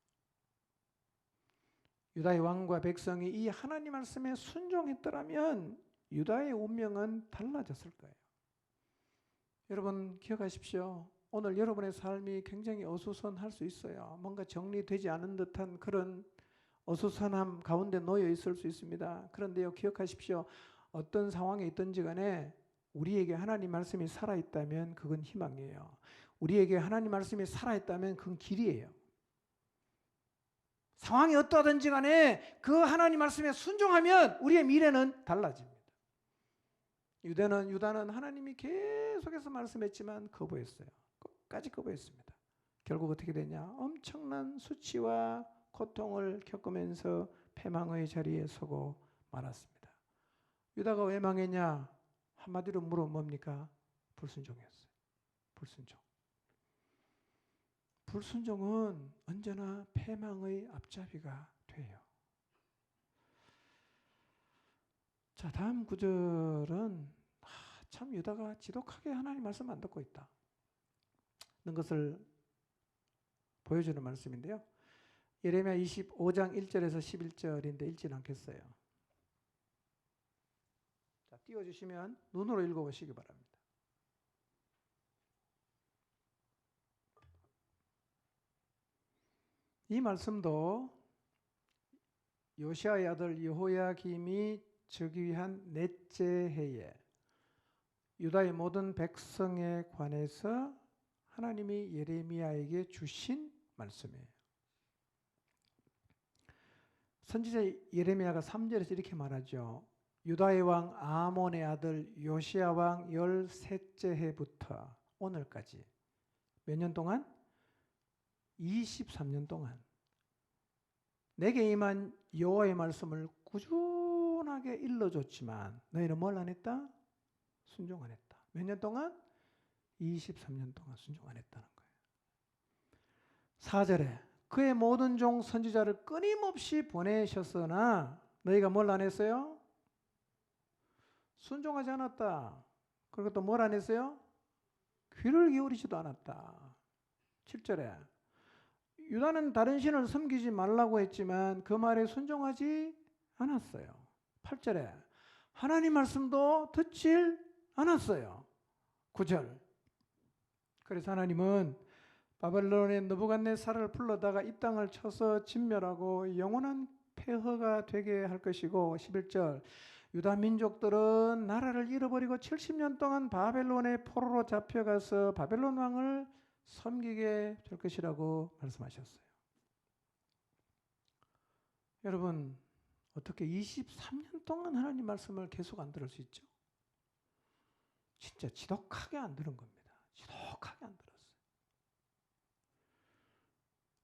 유다의 왕과 백성이 이 하나님 말씀에 순종했더라면 유다의 운명은 달라졌을 거예요. 여러분, 기억하십시오. 오늘 여러분의 삶이 굉장히 어수선할 수 있어요. 뭔가 정리되지 않은 듯한 그런 어수선함 가운데 놓여 있을 수 있습니다. 그런데요, 기억하십시오. 어떤 상황에 있든지 간에 우리에게 하나님 말씀이 살아있다면 그건 희망이에요. 우리에게 하나님 말씀이 살아있다면 그건 길이에요. 상황이 어떠하든지 간에 그 하나님 말씀에 순종하면 우리의 미래는 달라집니다. 유다는 하나님이 계속해서 말씀했지만 거부했어요. 끝까지 거부했습니다. 결국 어떻게 되냐? 엄청난 수치와 고통을 겪으면서 패망의 자리에 서고 말았습니다. 유다가 왜 망했냐? 한마디로 물으면 뭡니까? 불순종이었어요. 불순종. 불순종은 언제나 패망의 앞잡이가 돼요. 자, 다음 구절은 참 유다가 지독하게 하나님 말씀 안 듣고 있다 는 것을 보여주는 말씀인데요. 예레미야 25장 1절에서 11절인데 읽지는 않겠어요. 자, 띄워주시면 눈으로 읽어보시기 바랍니다. 이 말씀도 요시아의 아들 여호야김이 즉위한 넷째 해에 유다의 모든 백성에 관해서 하나님이 예레미야에게 주신 말씀이에요. 선지자 예레미야가 3절에서 이렇게 말하죠. 유다의 왕 아몬의 아들 요시야 왕 13째 해부터 오늘까지 몇 년 동안? 23년 동안 내게 임한 여호와의 말씀을 꾸준하게 일러줬지만 너희는 뭘 안 했다? 순종 안 했다. 몇 년 동안? 23년 동안 순종 안 했다는 거예요. 4절에 그의 모든 종 선지자를 끊임없이 보내셨으나 너희가 뭘 안 했어요? 순종하지 않았다. 그리고 또 뭘 안 했어요? 귀를 기울이지도 않았다. 7절에 유다는 다른 신을 섬기지 말라고 했지만 그 말에 순종하지 않았어요. 8절에 하나님 말씀도 듣질 않았어요. 9절 그래서 하나님은 바벨론의 느부갓네살을 불러다가 이 땅을 쳐서 진멸하고 영원한 폐허가 되게 할 것이고 11절 유다 민족들은 나라를 잃어버리고 70년 동안 바벨론의 포로로 잡혀가서 바벨론 왕을 섬기게 될 것이라고 말씀하셨어요. 여러분 어떻게 23년 동안 하나님 말씀을 계속 안 들을 수 있죠? 진짜 지독하게 안 들은 겁니다. 지독하게 안 들었어요.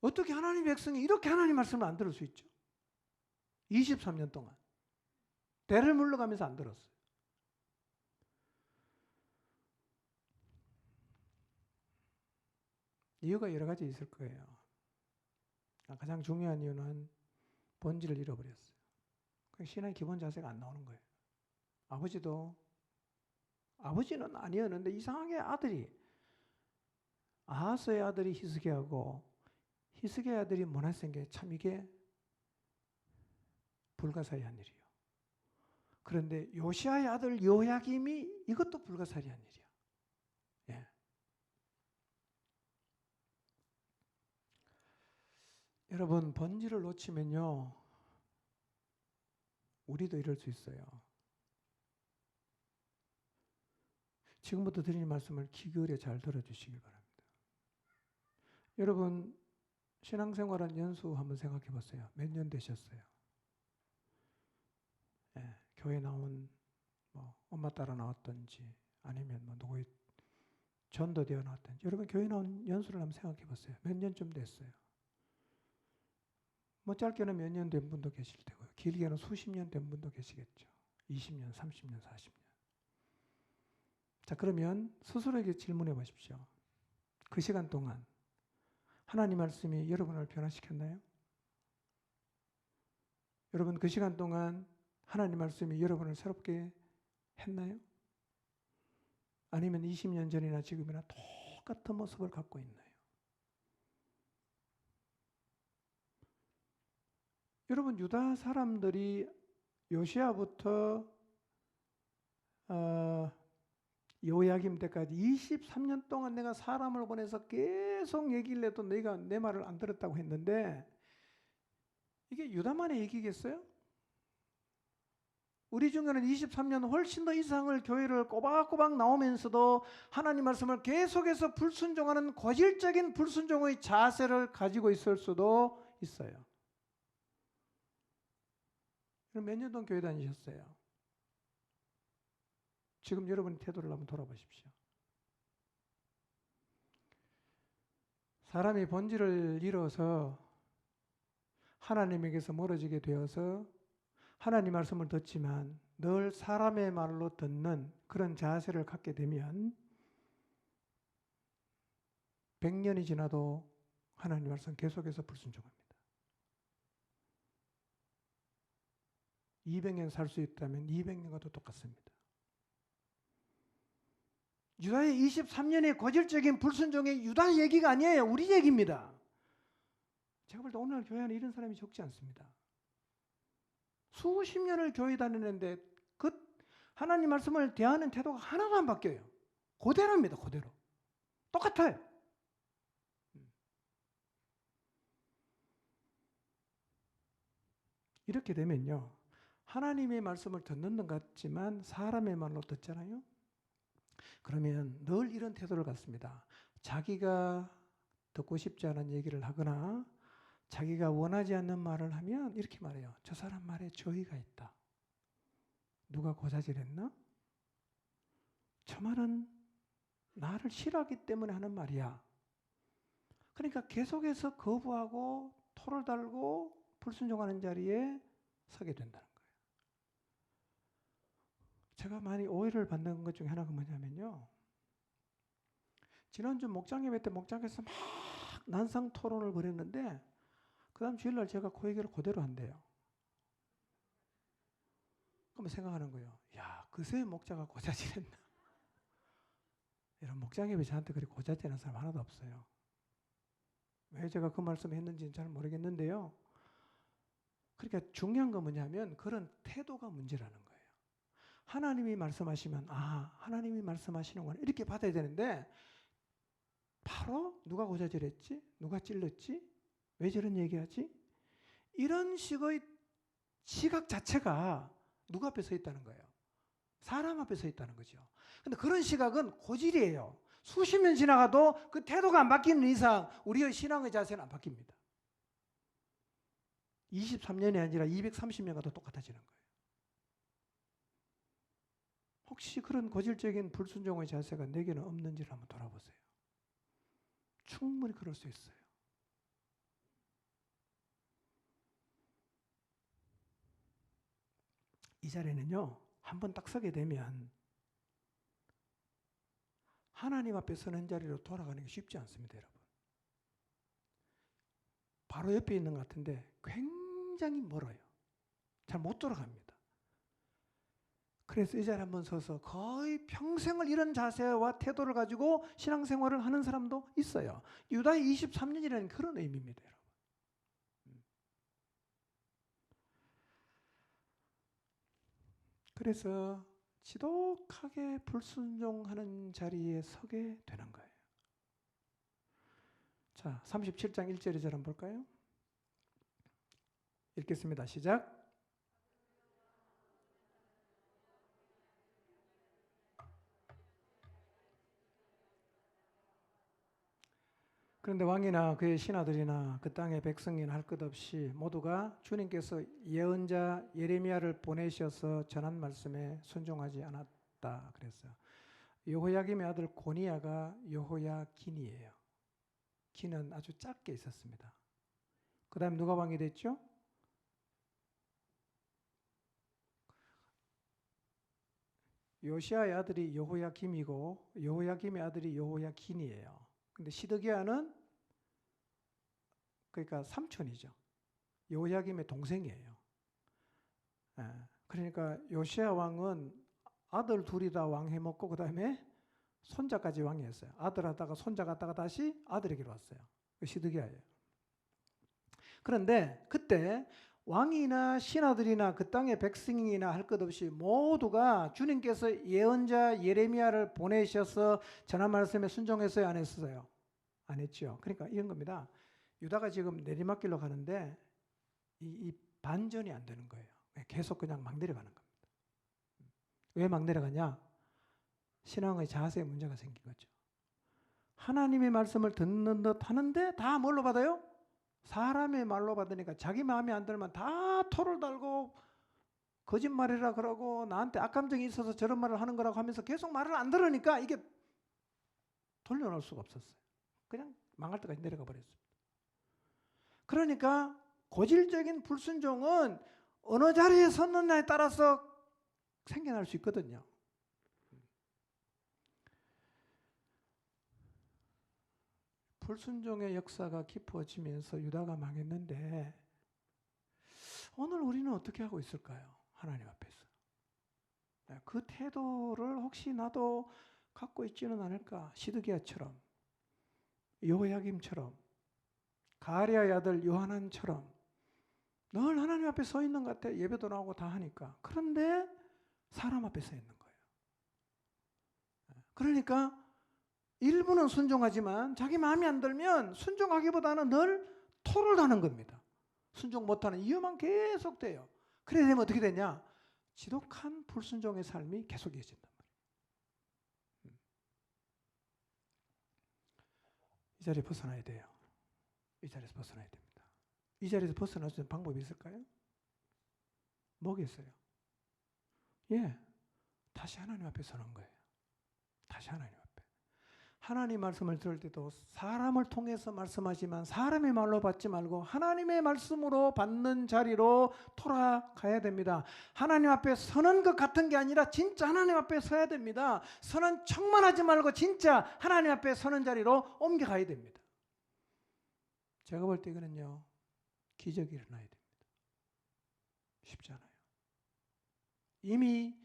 어떻게 하나님 백성이 이렇게 하나님 말씀을 안 들을 수 있죠? 23년 동안 대를 물러가면서 안 들었어요. 이유가 여러 가지 있을 거예요. 가장 중요한 이유는 본질을 잃어버렸어요. 신앙의 기본 자세가 안 나오는 거예요. 아버지는 아니었는데 이상하게 아하스의 아들이 히스기야고 히스기야 아들이 므낫세인 참 이게 불가사의한 일이에요. 그런데 요시아의 아들 요야김이 이것도 불가사의한 일이야. 예. 여러분 본질을 놓치면요 우리도 이럴 수 있어요. 지금부터 드리는 말씀을 귀 기울여 잘 들어주시기 바랍니다. 여러분 신앙생활한 연수 한번 생각해 보세요. 몇 년 되셨어요? 예, 교회 나온 엄마 따라 나왔든지 아니면 누구 전도되어 나왔든지 여러분 교회 나온 연수를 한번 생각해 보세요. 몇 년쯤 됐어요? 짧게는 몇 년 된 분도 계실 테고요. 길게는 수십 년 된 분도 계시겠죠. 20년, 30년, 40년. 자, 그러면 스스로에게 질문해 보십시오. 그 시간 동안 하나님 말씀이 여러분을 변화시켰나요? 여러분 그 시간 동안 하나님 말씀이 여러분을 새롭게 했나요? 아니면 20년 전이나 지금이나 똑같은 모습을 갖고 있나요? 여러분 유다 사람들이 요시아부터 요야김 때까지 23년 동안 내가 사람을 보내서 계속 얘기를 해도 너희가 내 말을 안 들었다고 했는데 이게 유다만의 얘기겠어요? 우리 중에는 23년 훨씬 더 이상을 교회를 꼬박꼬박 나오면서도 하나님 말씀을 계속해서 불순종하는 고질적인 불순종의 자세를 가지고 있을 수도 있어요. 그럼 몇 년 동안 교회 다니셨어요? 지금 여러분의 태도를 한번 돌아보십시오. 사람이 본질을 잃어서 하나님에게서 멀어지게 되어서 하나님 말씀을 듣지만 늘 사람의 말로 듣는 그런 자세를 갖게 되면 100년이 지나도 하나님 말씀 계속해서 불순종합니다. 200년 살 수 있다면 200년과도 똑같습니다. 유다의 23년의 고질적인 불순종의 유다 얘기가 아니에요. 우리 얘기입니다. 제가 볼 때 오늘 교회 안에 이런 사람이 적지 않습니다. 수십 년을 교회 다니는데 그 하나님 말씀을 대하는 태도가 하나도 안 바뀌어요. 그대로입니다. 그대로. 똑같아요. 이렇게 되면요. 하나님의 말씀을 듣는 것 같지만 사람의 말로 듣잖아요. 그러면 늘 이런 태도를 갖습니다. 자기가 듣고 싶지 않은 얘기를 하거나 자기가 원하지 않는 말을 하면 이렇게 말해요. 저 사람 말에 저희가 있다. 누가 고자질했나? 저 말은 나를 싫어하기 때문에 하는 말이야. 그러니까 계속해서 거부하고 토를 달고 불순종하는 자리에 서게 된다는 거예요. 제가 많이 오해를 받는 것 중에 하나가 뭐냐면요. 지난주 목장 예배 때 목장에서 막 난상 토론을 벌였는데 그 다음 주일날 제가 그 얘기를 그대로 한대요. 그러면 생각하는 거예요. 야, 그새 목자가 고자질했나? 이런 목장님이 저한테 그렇게 고자질하는 사람 하나도 없어요. 왜 제가 그 말씀을 했는지는 잘 모르겠는데요. 그러니까 중요한 건 뭐냐면 그런 태도가 문제라는 거예요. 하나님이 말씀하시면 하나님이 말씀하시는구나 이렇게 받아야 되는데 바로 누가 고자질했지? 누가 찔렀지? 왜 저런 얘기하지? 이런 식의 시각 자체가 누구 앞에 서 있다는 거예요? 사람 앞에 서 있다는 거죠. 근데 그런 시각은 고질이에요. 수십 년 지나가도 그 태도가 안 바뀌는 이상 우리의 신앙의 자세는 안 바뀝니다. 23년이 아니라 230년 가도 똑같아지는 거예요. 혹시 그런 고질적인 불순종의 자세가 내게는 없는지를 한번 돌아보세요. 충분히 그럴 수 있어요. 이 자리는요, 한번 딱 서게 되면 하나님 앞에 서는 자리로 돌아가는 게 쉽지 않습니다, 여러분. 바로 옆에 있는 것 같은데 굉장히 멀어요. 잘 못 돌아갑니다. 그래서 이 자리에 한번 서서 거의 평생을 이런 자세와 태도를 가지고 신앙생활을 하는 사람도 있어요. 유다의 23년이라는 그런 의미입니다, 여러분. 그래서 지독하게 불순종하는 자리에 서게 되는 거예요. 자, 37장 1절에 절 한번 볼까요? 읽겠습니다. 시작. 그런데 왕이나 그의 신하들이나 그 땅의 백성이나 할 것 없이 모두가 주님께서 예언자 예레미야를 보내셔서 전한 말씀에 순종하지 않았다 그랬어요. 여호야김의 아들 고니야가 여호야긴이에요. 긴은 아주 작게 있었습니다. 그 다음에 누가 왕이 됐죠? 요시아의 아들이 여호야김이고 여호야김의 아들이 여호야긴이에요. 근데 시드기야는 그러니까 삼촌이죠. 여호야김의 동생이에요. 그러니까 요시야 왕은 아들 둘이 다 왕 해먹고 그 다음에 손자까지 왕이 했어요. 아들 하다가 손자 갔다가 다시 아들에게로 왔어요. 시드기야예요. 그런데 그때 왕이나 신하들이나 그 땅의 백성이나 할 것 없이 모두가 주님께서 예언자 예레미야를 보내셔서 전한 말씀에 순종했어요, 안 했어요? 안 했죠. 그러니까 이런 겁니다. 유다가 지금 내리막길로 가는데 이 반전이 안 되는 거예요. 계속 그냥 막 내려가는 겁니다. 왜 막 내려가냐? 신앙의 자세에 문제가 생긴 거죠. 하나님의 말씀을 듣는 듯 하는데 다 뭘로 받아요? 사람의 말로 받으니까 자기 마음에 안 들면 다 토를 달고 거짓말이라 그러고 나한테 악감정이 있어서 저런 말을 하는 거라고 하면서 계속 말을 안 들으니까 이게 돌려놓을 수가 없었어요. 그냥 망할 때까지 내려가 버렸습니다. 그러니까 고질적인 불순종은 어느 자리에 섰느냐에 따라서 생겨날 수 있거든요. 불순종의 역사가 깊어지면서 유다가 망했는데 오늘 우리는 어떻게 하고 있을까요? 하나님 앞에서. 그 태도를 혹시 나도 갖고 있지는 않을까? 시드기야처럼, 여호야김처럼, 가랴의 아들 요하난처럼 늘 하나님 앞에 서 있는 것 같아. 예배도 나오고 다 하니까. 그런데 사람 앞에 서 있는 거예요. 그러니까 일부는 순종하지만 자기 마음이 안 들면 순종하기보다는 늘 토를 다는 겁니다. 순종 못하는 이유만 계속돼요. 그래 되면 어떻게 되냐? 지독한 불순종의 삶이 계속 이어진단 말이에요. 이 자리에 벗어나야 돼요. 이 자리에서 벗어나야 됩니다. 이 자리에서 벗어날 수 있는 방법이 있을까요? 뭐겠어요? 다시 하나님 앞에 서는 거예요. 다시 하나님 앞에. 하나님 말씀을 들을 때도 사람을 통해서 말씀하지만 사람의 말로 받지 말고 하나님의 말씀으로 받는 자리로 돌아가야 됩니다. 하나님 앞에 서는 것 같은 게 아니라 진짜 하나님 앞에 서야 됩니다. 서는 척만 하지 말고 진짜 하나님 앞에 서는 자리로 옮겨가야 됩니다. 제가 볼 때 이거는요, 기적이 일어나야 됩니다. 쉽지 않아요. 이미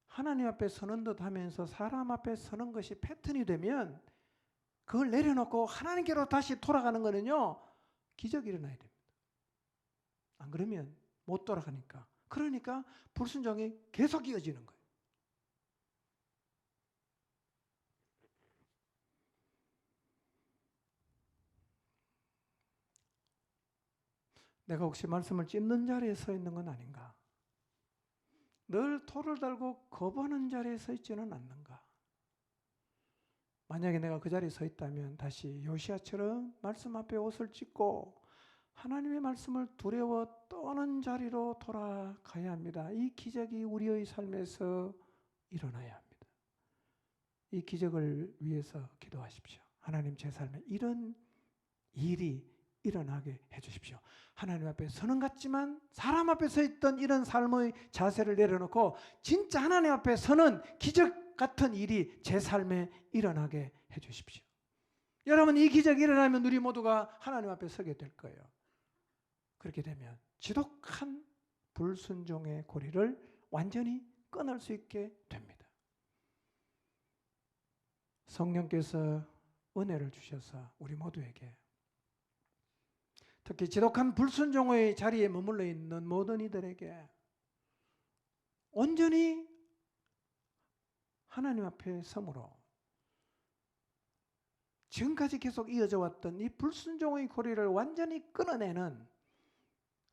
하나님 앞에 서는 듯 하면서 사람 앞에 서는 것이 패턴이 되면 그걸 내려놓고 하나님께로 다시 돌아가는 거는요, 기적이 일어나야 됩니다. 안 그러면 못 돌아가니까. 그러니까 불순종이 계속 이어지는 거예요. 내가 혹시 말씀을 찝는 자리에 서 있는 건 아닌가? 늘 토를 달고 거부하는 자리에 서 있지는 않는가? 만약에 내가 그 자리에 서 있다면 다시 요시야처럼 말씀 앞에 옷을 찢고 하나님의 말씀을 두려워 떠는 자리로 돌아가야 합니다. 이 기적이 우리의 삶에서 일어나야 합니다. 이 기적을 위해서 기도하십시오. 하나님, 제 삶에 이런 일이 일어나게 해주십시오. 하나님 앞에 서는 같지만 사람 앞에 서 있던 이런 삶의 자세를 내려놓고 진짜 하나님 앞에 서는 기적 같은 일이 제 삶에 일어나게 해주십시오. 여러분, 이 기적이 일어나면 우리 모두가 하나님 앞에 서게 될 거예요. 그렇게 되면 지독한 불순종의 고리를 완전히 끊을 수 있게 됩니다. 성령께서 은혜를 주셔서 우리 모두에게, 특히 지독한 불순종의 자리에 머물러 있는 모든 이들에게 온전히 하나님 앞에 섬으로 지금까지 계속 이어져 왔던 이 불순종의 고리를 완전히 끊어내는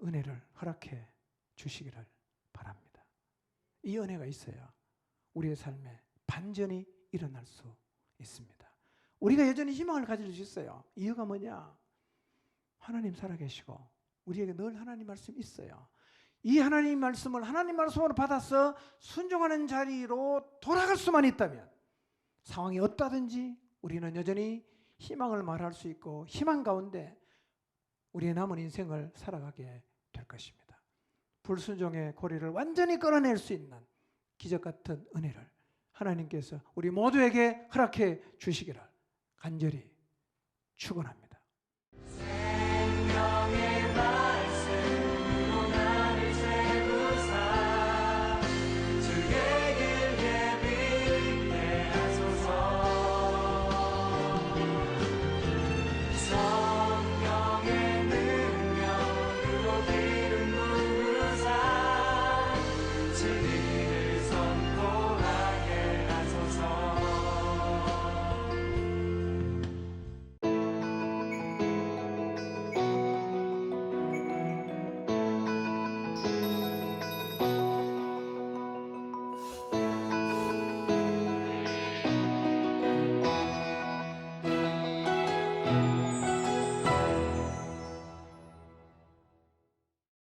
은혜를 허락해 주시기를 바랍니다. 이 은혜가 있어야 우리의 삶에 반전이 일어날 수 있습니다. 우리가 여전히 희망을 가질 수 있어요. 이유가 뭐냐? 하나님 살아계시고 우리에게 늘 하나님 말씀이 있어요. 이 하나님 말씀을 하나님 말씀으로 받아서 순종하는 자리로 돌아갈 수만 있다면 상황이 어떠든지 우리는 여전히 희망을 말할 수 있고 희망 가운데 우리의 남은 인생을 살아가게 될 것입니다. 불순종의 고리를 완전히 끊어낼 수 있는 기적 같은 은혜를 하나님께서 우리 모두에게 허락해 주시기를 간절히 축원합니다.